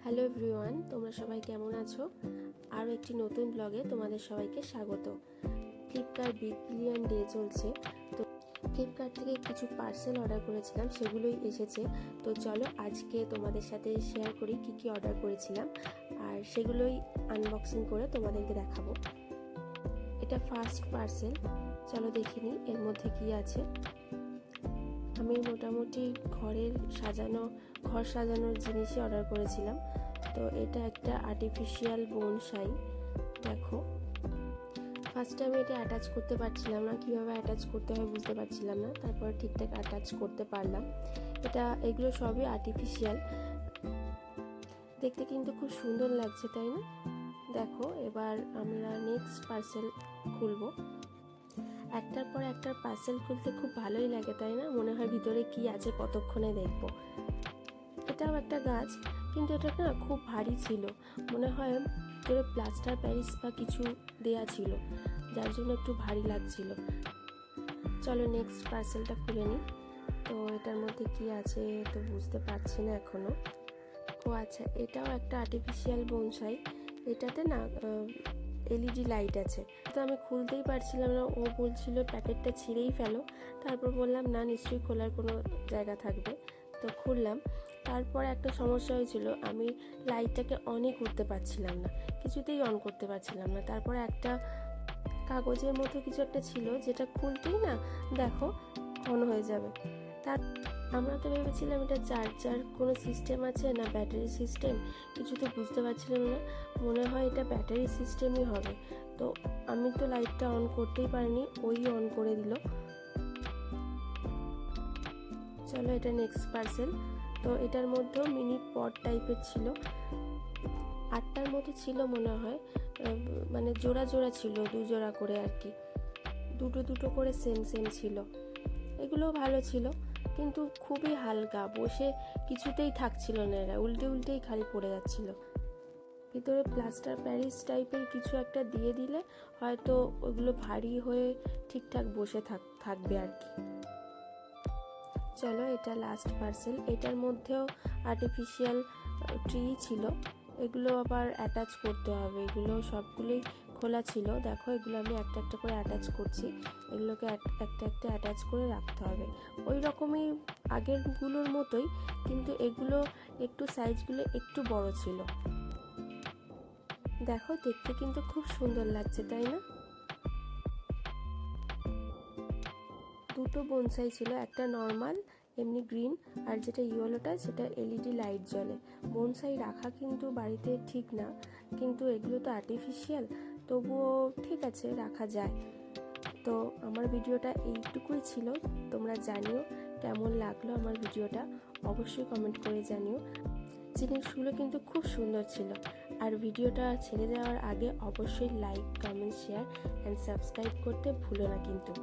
Hello everyone, তোমরা সবাই কেমন আছো? আরও একটি নতুন ব্লগে তোমাদের সবাইকে স্বাগত। ফ্লিপকার্ট বিগ বিলিয়ন ডে চলছে, তো ফ্লিপকার্ট থেকে কিছু পার্সেল অর্ডার করেছিলাম, সেগুলোই এসেছে। তো চলো আজকে তোমাদের সাথে শেয়ার করি কি কি অর্ডার করেছিলাম, আর সেগুলোই আনবক্সিং করে তোমাদেরকে দেখাবো। এটা ফার্স্ট পার্সেল, চলো দেখিনি এর মধ্যে কি আছে। আমি মোটামুটি ঘর সাজানোর জিনিসই অর্ডার করেছিলাম। তো এটা একটা আর্টিফিশিয়াল বোনসাই। দেখো, ফার্স্টে আমি এটা অ্যাটাচ করতে পারছিলাম না, কীভাবে অ্যাটাচ করতে হয় বুঝতে পারছিলাম না, তারপর ঠিকঠাক অ্যাটাচ করতে পারলাম। এগুলো সবই আর্টিফিশিয়াল, দেখতে কিন্তু খুব সুন্দর লাগছে, তাই না? দেখো, এবার আমরা নেক্সট পার্সেল খুলবো। একটার পর একটা পার্সেল খুলতে খুব ভালোই লাগে, তাই না? মনে হয় ভিতরে কি আছে কতক্ষণে দেখবো। এটাও একটা গাছ, কিন্তু এটা না খুব ভারী ছিল, মনে হয় ভিতরে প্লাস্টার প্যারিস বা কিছু দেয়া ছিল, যার জন্য একটু ভারী লাগছিল। চলো নেক্সট পার্সেলটা খুলে নিই। তো এটার মধ্যে কি আছে তো বুঝতে পারছি না এখনো। ও আচ্ছা, এটাও একটা আর্টিফিশিয়াল বোনসাই। এটাতে না এলইডি লাইট আছে। তো আমি খুলতেই পারছিলাম না, ও বলছিল প্যাকেটটা ছিঁড়েই ফেলো। তারপর বললাম না, নিশ্চয়ই খোলার কোনো জায়গা থাকবে। তো খুললাম। তারপর একটা সমস্যা হয়েছিল, আমি লাইটটাকে অনই করতে পারছিলাম না, কিছুতেই অন করতে পারছিলাম না। তারপর একটা কাগজের মতো কিছু একটা ছিল, যেটা খুলতেই না দেখো অন হয়ে যাবে। তার আমরা তো ভেবেছিলাম এটা চার্জার কোনো সিস্টেম আছে না ব্যাটারি সিস্টেম, কিছু তো বুঝতে পারছিলাম না। মনে হয় এটা ব্যাটারি সিস্টেমই হবে। তো আমি তো লাইটটা অন করতেই পারিনি, ওই অন করে দিল। চলো এটা নেক্সট পার্সেল। তো এটার মধ্যেও মিনি পট টাইপের ছিল, 8টার মতো ছিল মনে হয়, মানে জোড়া জোড়া ছিল, 2 জোড়া করে আর কি, দুটো করে সেম ছিল। এগুলোও ভালো ছিল, কিন্তু খুবই হালকা, বসে কিছুতেই থাকছিল না, এরা উল্টেই খালি পড়ে যাচ্ছিল। ভিতরে প্লাস্টার প্যারিস টাইপের কিছু একটা দিয়ে দিলে হয়তো ওইগুলো ভারী হয়ে ঠিকঠাক বসে থাকবে আর কি। চলো এটা লাস্ট পার্সেল। এটার মধ্যেও আর্টিফিশিয়াল ট্রি ছিল, এগুলো আবার অ্যাটাচ করতে হবে। এগুলো সবগুলোই খোলা ছিল, দেখো এগুলো আমি একটা একটা করে অ্যাটাচ করছি। এগুলোকে একটা অ্যাটাচ করে রাখতে হবে, ওই রকমই আগেরগুলোর মতোই, কিন্তু এগুলো একটু সাইজগুলো একটু বড় ছিল। দেখো দেখতে কিন্তু খুব সুন্দর লাগছে, তাই না? দুটো বোনসাই ছিল, একটা নর্মাল এমনি গ্রিন, আর যেটা ইয়েলোটা সেটা এলইডি লাইট জ্বলে। বোনসাই রাখা কিন্তু বাড়িতে ঠিক না, কিন্তু এগুলো তো আর্টিফিশিয়াল, তবুও ঠিক আছে, রাখা যায়। তো আমার ভিডিওটা এইটুকুই ছিল। তোমরা জানিও কেমন লাগলো আমার ভিডিওটা, অবশ্যই কমেন্ট করে জানিও। জিনিসগুলো কিন্তু খুব সুন্দর ছিল। আর ভিডিওটা ছেড়ে দেওয়ার আগে অবশ্যই like, comment, share and subscribe করতে ভুলো না কিন্তু।